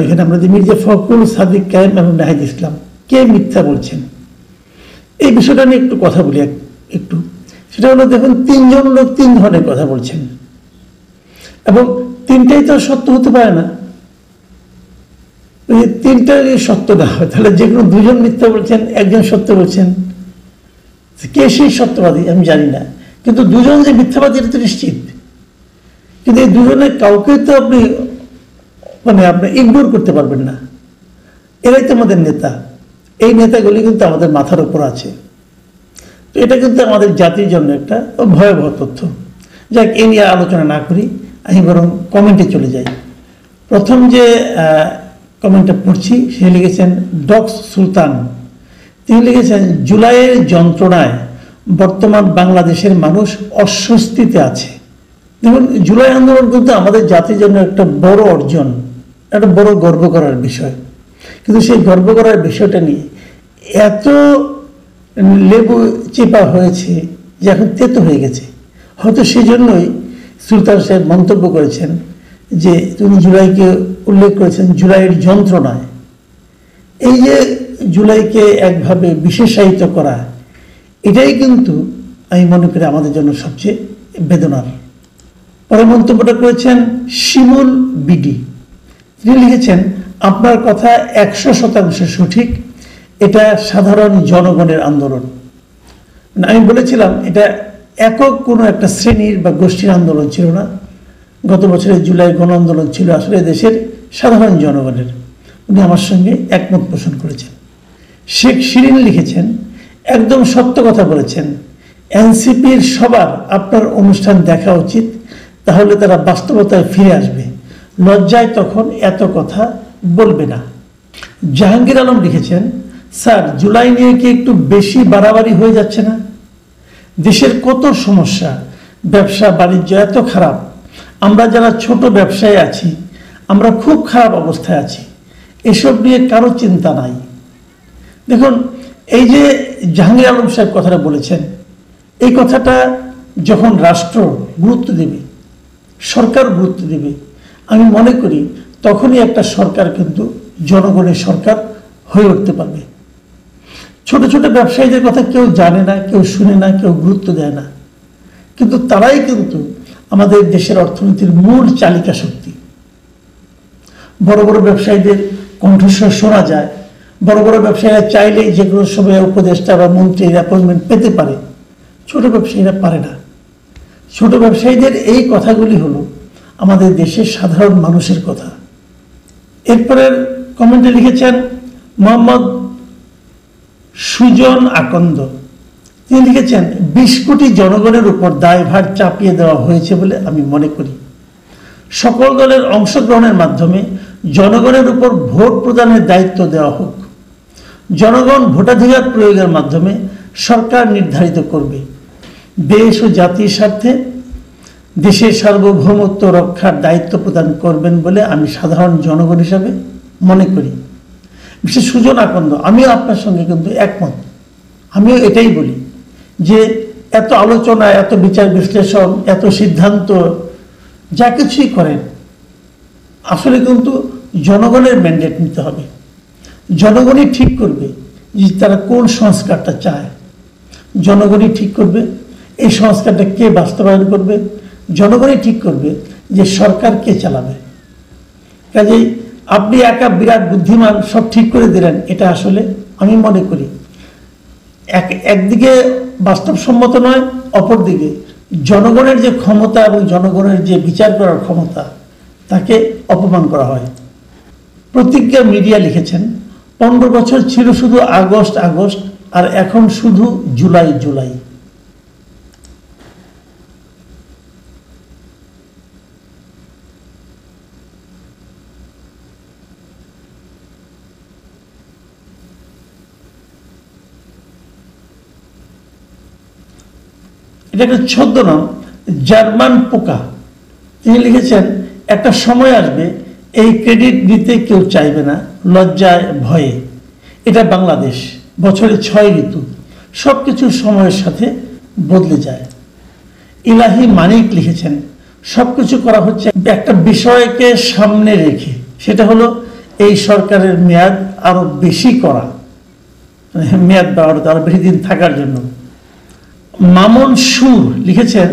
এখানে আমরা যে মির্জা ফখরুল, সাদিক কায়েম এবং নাহিদ ইসলাম কে মিথ্যা বলছেন এই বিষয়টা নিয়ে একটু কথা বলি। একটু সেটা হলো, দেখুন, তিনজন লোক তিন ধরনের কথা বলছেন এবং তিনটাই তো সত্য হতে পারে না। তিনটাই সত্য না হয় তাহলে যে কোনো দুজন মিথ্যা বলছেন, একজন সত্য বলছেন, কে সেই সত্যবাদী আমি জানি না, কিন্তু দুজন যে মিথ্যাবাদী এটা তো নিশ্চিত। কিন্তু এই দুজনের কাউকে তো আপনি আপনি ইগনোর করতে পারবেন না। এরাই তো আমাদের নেতা। এই নেতাগুলি কিন্তু আমাদের মাথার উপর আছে। তো এটা কিন্তু আমাদের জাতির জন্য একটা ভয়াবহ তথ্য। যাক, এই নিয়ে আলোচনা না করি, আমি বরং কমেন্টে চলে যাই। প্রথম যে কমেন্টটা পড়ছি সে লিখেছেন ডক্স সুলতান। তিনি লিখেছেন, জুলাইয়ের যন্ত্রণায় বর্তমান বাংলাদেশের মানুষ অস্বস্তিতে আছে। দেখুন, জুলাই আন্দোলন কিন্তু আমাদের জাতির জন্য একটা বড় অর্জন, একটা বড় গর্ব করার বিষয়। কিন্তু সেই গর্ব করার বিষয়টা নিয়ে এত লেবু চেপা হয়েছে যে এখন তেতো হয়ে গেছে। হয়তো সেই জন্যই সুলতান সাহেব মন্তব্য করেছেন যে তিনি জুলাইকে উল্লেখ করেছেন জুলাইয়ের যন্ত্রণায়। এই যে জুলাইকে একভাবে বিশেষায়িত করা, এটাই কিন্তু আমি মনে করি আমাদের জন্য সবচেয়ে বেদনার। পরে মন্তব্যটা করেছেন শিমুল বিডি। তিনি লিখেছেন, আপনার কথা 100% সঠিক, এটা সাধারণ জনগণের আন্দোলন। আমি বলেছিলাম এটা একক কোনো একটা শ্রেণীর বা গোষ্ঠীর আন্দোলন ছিল না। গত বছরের জুলাই গণ আন্দোলন ছিল আসলে দেশের সাধারণ জনগণের। উনি আমার সঙ্গে একমত পোষণ করেছেন। শেখ শিরিন লিখেছেন, একদম সত্য কথা বলেছেন, এনসিপির সবার আপনার অনুষ্ঠান দেখা উচিত, তাহলে তারা বাস্তবতায় ফিরে আসবে, লজ্জায় তখন এত কথা বলবে না। জাহাঙ্গীর আলম লিখেছেন, স্যার, জুলাই নিয়ে কি একটু বেশি বাড়াবাড়ি হয়ে যাচ্ছে না? দেশের কত সমস্যা, ব্যবসা বাণিজ্য এত খারাপ, আমরা যারা ছোট ব্যবসায়ী আছি আমরা খুব খারাপ অবস্থায় আছি, এসব নিয়ে কারো চিন্তা নাই। দেখুন, এই যে জাহাঙ্গীর আলম সাহেব কথাটা বলেছেন, এই কথাটা যখন রাষ্ট্র গুরুত্ব দেবে, সরকার গুরুত্ব দেবে, আমি মনে করি তখনই একটা সরকার কিন্তু জনগণের সরকার হয়ে উঠতে পারবে। ছোট ছোট ব্যবসায়ীদের কথা কেউ জানে না, কেউ শুনে না, কেউ গুরুত্ব দেয় না, কিন্তু তারাই কিন্তু আমাদের দেশের অর্থনীতির মূল চালিকা শক্তি। বড় বড় ব্যবসায়ীদের কণ্ঠস্বর শোনা যায়, বড় বড় ব্যবসায়ীরা চাইলেই যে কোনো সময় উপদেষ্টা বা মন্ত্রীর অ্যাপয়েন্টমেন্ট পেতে পারে, ছোট ব্যবসায়ীরা পারে না। ছোট ব্যবসায়ীদের এই কথাগুলি হলো আমাদের দেশের সাধারণ মানুষের কথা। এরপরের কমেন্টে লিখেছেন মোহাম্মদ সুজন আকন্দ। তিনি লিখেছেন, 20 কোটি জনগণের উপর দায়ভার চাপিয়ে দেওয়া হয়েছে বলে আমি মনে করি। সকল দলের অংশগ্রহণের মাধ্যমে জনগণের উপর ভোট প্রদানের দায়িত্ব দেওয়া হোক। জনগণ ভোটাধিকার প্রয়োগের মাধ্যমে সরকার নির্ধারিত করবে। দেশ ও জাতির স্বার্থে দেশের সার্বভৌমত্ব রক্ষার দায়িত্ব প্রদান করবেন বলে আমি সাধারণ জনগণ হিসাবে মনে করি। বিশেষ সুজন আকন্দ, আমিও আপনার সঙ্গে কিন্তু একমত। আমিও এটাই বলি যে এত আলোচনা, এত বিচার বিশ্লেষণ, এত সিদ্ধান্ত যা কিছুই করেন, আসলে কিন্তু জনগণের ম্যান্ডেট নিতে হবে। জনগণই ঠিক করবে যে তারা কোন সংস্কারটা চায়। জনগণই ঠিক করবে এই সংস্কারটা কে বাস্তবায়ন করবে। জনগণই ঠিক করবে যে সরকার কে চালাবে। কাজেই আপনি একা বিরাট বুদ্ধিমান সব ঠিক করে দিলেন, এটা আসলে আমি মনে করি একদিকে বাস্তবসম্মত নয়, অপরদিকে জনগণের যে ক্ষমতা এবং জনগণের যে বিচার করার ক্ষমতা তাকে অপমান করা হয়। প্রতিজ্ঞা মিডিয়া লিখেছেন, 15 বছর ছিল শুধু আগস্ট আগস্ট, আর এখন শুধু জুলাই জুলাই। এটা একটা ছদ্মনাম, জার্মান পোকা। তিনি লিখেছেন, একটা সময় আসবে এই ক্রেডিট দিতে কেউ চাইবে না, লজ্জায় ভয়ে। এটা বাংলাদেশ, বছরে 6 ঋতু, সব কিছু সময়ের সাথে বদলে যায়। ইলাহি মানিক লিখেছেন, সব কিছু করা হচ্ছে একটা বিষয়কে সামনে রেখে, সেটা হলো এই সরকারের মেয়াদ আরো বেশি করা, মেয়াদ বাড়াতে আরো বেশি দিন থাকার জন্য। মামুন সুর লিখেছেন,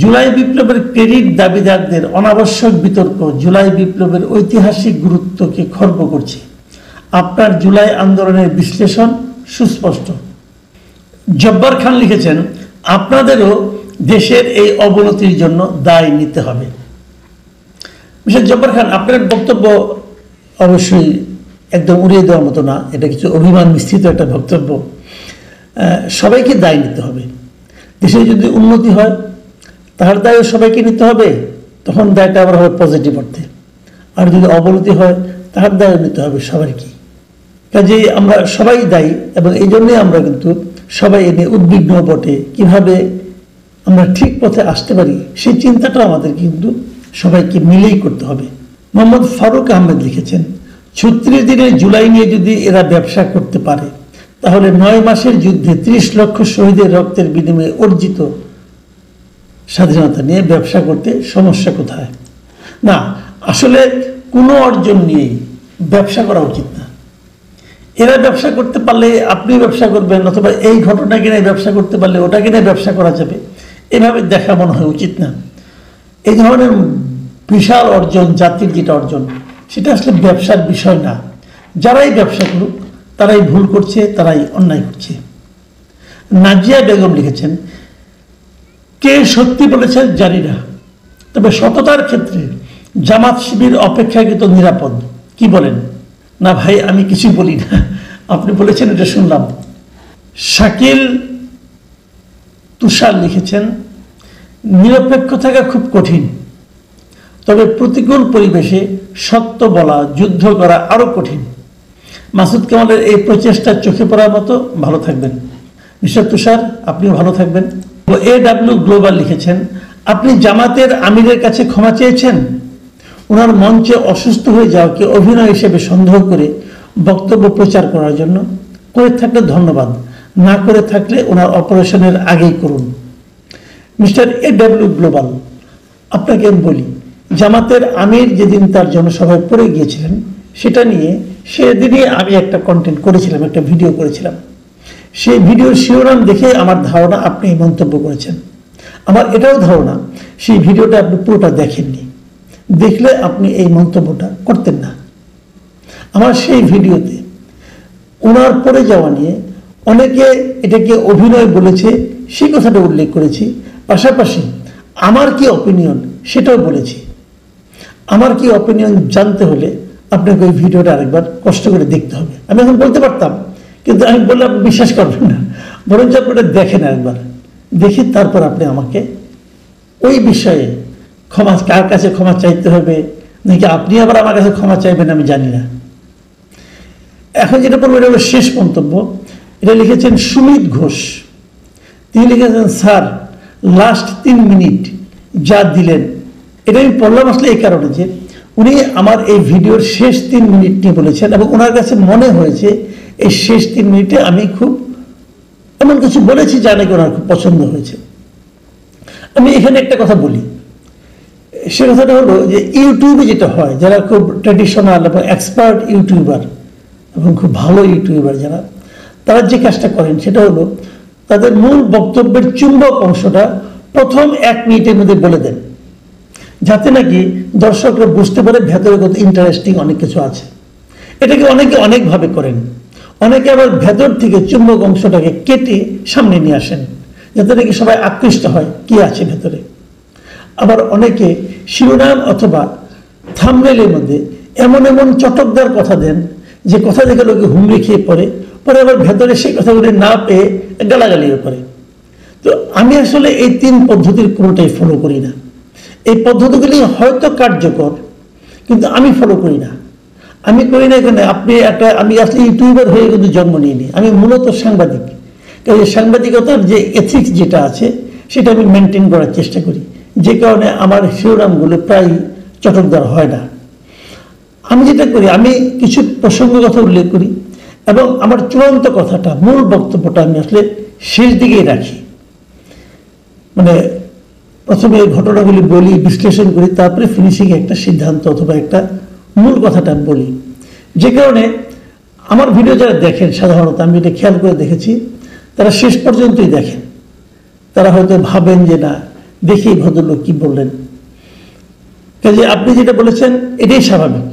জুলাই বিপ্লবের ক্রেডিট দাবিদারদের অনাবশ্যক বিতর্ক জুলাই বিপ্লবের ঐতিহাসিক গুরুত্বকে খর্ব করছে। আপনার জুলাই আন্দোলনের বিশ্লেষণ সুস্পষ্ট। জব্বার খান লিখেছেন, আপনাদেরও দেশের এই অবনতির জন্য দায় নিতে হবে। মিস্টার জব্বার খান, আপনার বক্তব্য অবশ্যই একদম উড়িয়ে দেওয়ার মতো না, এটা কিছু অভিমান মিশ্রিত একটা বক্তব্য। সবাইকে দায় নিতে হবে। দেশে যদি উন্নতি হয় তার দায়ও সবাইকে নিতে হবে, তখন দায়টা আবার হবে পজিটিভ অর্থে। আর যদি অবনতি হয় তার দায়ও নিতে হবে সবাইকে। কাজেই আমরা সবাই দায়ী, এবং এই জন্যই আমরা কিন্তু সবাই এনে উদ্বিগ্ন বটে কিভাবে আমরা ঠিক পথে আসতে পারি, সেই চিন্তাটা আমাদের কিন্তু সবাইকে মিলেই করতে হবে। মোহাম্মদ ফারুক আহমেদ লিখেছেন, 36 দিনের জুলাই নিয়ে যদি এরা ব্যবসা করতে পারে তাহলে 9 মাসের যুদ্ধে 30 লক্ষ শহীদের রক্তের বিনিময়ে অর্জিত স্বাধীনতা নিয়ে ব্যবসা করতে সমস্যা কোথায়? না, আসলে কোনো অর্জন নিয়েই ব্যবসা করা উচিত না। এরা ব্যবসা করতে পারলে আপনি ব্যবসা করবেন, অথবা এই ঘটনা কিনে ব্যবসা করতে পারলে ওটা কিনে ব্যবসা করা যাবে, এভাবে দেখা মনে হয় উচিত না। এই ধরনের বিশাল অর্জন, জাতির যেটা অর্জন, সেটা আসলে ব্যবসার বিষয় না। যারাই ব্যবসা করুক তারাই ভুল করছে, তারাই অন্যায় করছে। নাজিয়া বেগম লিখেছেন, কে সত্যি বলেছেন জানি না, তবে সততার ক্ষেত্রে জামাত শিবির অপেক্ষাকৃত নিরাপদ। কি বলেন? না ভাই, আমি কিছু বলি না, আপনি বলেছেন এটা শুনলাম। শাকিল তুষার লিখেছেন, নিরপেক্ষ থাকা খুব কঠিন, তবে প্রতিকূল পরিবেশে সত্য বলা, যুদ্ধ করা আরো কঠিন। মাসুদ কামালের এই প্রচেষ্টা চোখে পড়ার মতো। ভালো থাকবেন মিস্টার তুষার, আপনিও ভালো থাকবেন। AW গ্লোবাল লিখেছেন, আপনি জামাতের আমিরের কাছে ক্ষমা চেয়েছেন? ওনার মঞ্চে অসুস্থ হয়ে যাওয়াকে অভিনয় হিসেবে সন্দেহ করে বক্তব্য প্রচার করার জন্য করে থাকলে ধন্যবাদ, না করে থাকলে ওনার অপারেশনের আগেই করুন। মিস্টার AW গ্লোবাল, আপনাকে আমি বলি, জামাতের আমির যেদিন তার জনসভায় পড়ে গিয়েছিলেন, সেটা নিয়ে সেদিনই আমি একটা কন্টেন্ট করেছিলাম, একটা ভিডিও করেছিলাম। সেই ভিডিওর শিরোনাম দেখে আমার ধারণা আপনি এই মন্তব্য করেছেন। আমার এটাও ধারণা সেই ভিডিওটা আপনি পুরোটা দেখেননি, দেখলে আপনি এই মন্তব্যটা করতেন না। আমার সেই ভিডিওতে ওনার পড়ে যাওয়া নিয়ে অনেকে এটাকে অভিনয় বলেছে, সেই কথাটা উল্লেখ করেছি। পাশাপাশি আমার কি অপিনিয়ন সেটাও বলেছি। আমার কি অপিনিয়ন জানতে হলে আপনাকে ওই ভিডিওটা আরেকবার কষ্ট করে দেখতে হবে। আমি এখন বলতে পারতাম, কিন্তু আমি বললে আপনি বিশ্বাস করবেন না, বরঞ্চ আপনারা দেখেন একবার, দেখে তারপর আপনি আমাকে ওই বিষয়ে ক্ষমা, কার কাছে ক্ষমা চাইতে হবে, নাকি আপনি আবার আমার কাছে ক্ষমা চাইবেন আমি জানি না। এখন যেটা বলবো এটা হলো শেষ মন্তব্য। এটা লিখেছেন সুমিত ঘোষ। তিনি লিখেছেন, স্যার লাস্ট 3 মিনিট যা দিলেন, এটা আমি পড়লাম আসলে এই কারণে যে উনি আমার এই ভিডিওর শেষ 3 মিনিট নিয়ে বলেছেন, এবং ওনার কাছে মনে হয়েছে এই শেষ 3 মিনিটে আমি খুব এমন কিছু বলেছি যা নাকি ওনার খুব পছন্দ হয়েছে। আমি এখানে একটা কথা বলি, সে কথাটা হলো যে ইউটিউবে যেটা হয়, যারা খুব ট্র্যাডিশনাল এবং এক্সপার্ট ইউটিউবার এবং খুব ভালো ইউটিউবার যারা, তারা যে কাজটা করেন সেটা হলো তাদের মূল বক্তব্যের চুম্বক অংশটা প্রথম 1 মিনিটের মধ্যে বলে দেন, যাতে নাকি দর্শকরা বুঝতে পারে ভেতরে কত ইন্টারেস্টিং অনেক কিছু আছে। এটাকে অনেকে অনেকভাবে করেন। অনেকে আবার ভেতর থেকে চুম্বক অংশটাকে কেটে সামনে নিয়ে আসেন, যাতে নাকি সবাই আকৃষ্ট হয় কি আছে ভেতরে। আবার অনেকে শিরোনাম অথবা থাম্বনেইলের মধ্যে এমন এমন চটকদার কথা দেন যে কথা দেখে লোকে হুমড়ি খেয়ে পড়ে, পরে আবার ভেতরে সেই কথাগুলি না পেয়ে গালাগালিও করে। তো আমি আসলে এই 3 পদ্ধতির কোনোটাই ফলো করি না। এই পদ্ধতিগুলি হয়তো কার্যকর, কিন্তু আমি ফলো করি না। আমি করি না এখানে আমি আসলে ইউটিউবার হয়ে কিন্তু জন্ম নিইনি, আমি মূলত সাংবাদিক। কাজে সাংবাদিকতার যে এথিক্স যেটা আছে সেটা আমি মেনটেন করার চেষ্টা করি, যে কারণে আমার শিরোনামগুলো প্রায় চটকদার হয় না। আমি যেটা করি, আমি কিছু প্রসঙ্গ কথা উল্লেখ করি, এবং আমার চূড়ান্ত কথাটা, মূল বক্তব্যটা আমি আসলে শেষ দিকেই রাখি। মানে প্রথমে এই ঘটনাগুলি বলি, বিশ্লেষণ করি, তারপরে ফিনিশিংয়ে একটা সিদ্ধান্ত অথবা একটা মূল কথাটা বলি। যে কারণে আমার ভিডিও যারা দেখেন, সাধারণত আমি এটা খেয়াল করে দেখেছি, তারা শেষ পর্যন্তই দেখেন। তারা হয়তো ভাবেন যে না, দেখি ভদ্রলোক কি বললেন। কাজে আপনি যেটা বলেছেন এটাই স্বাভাবিক।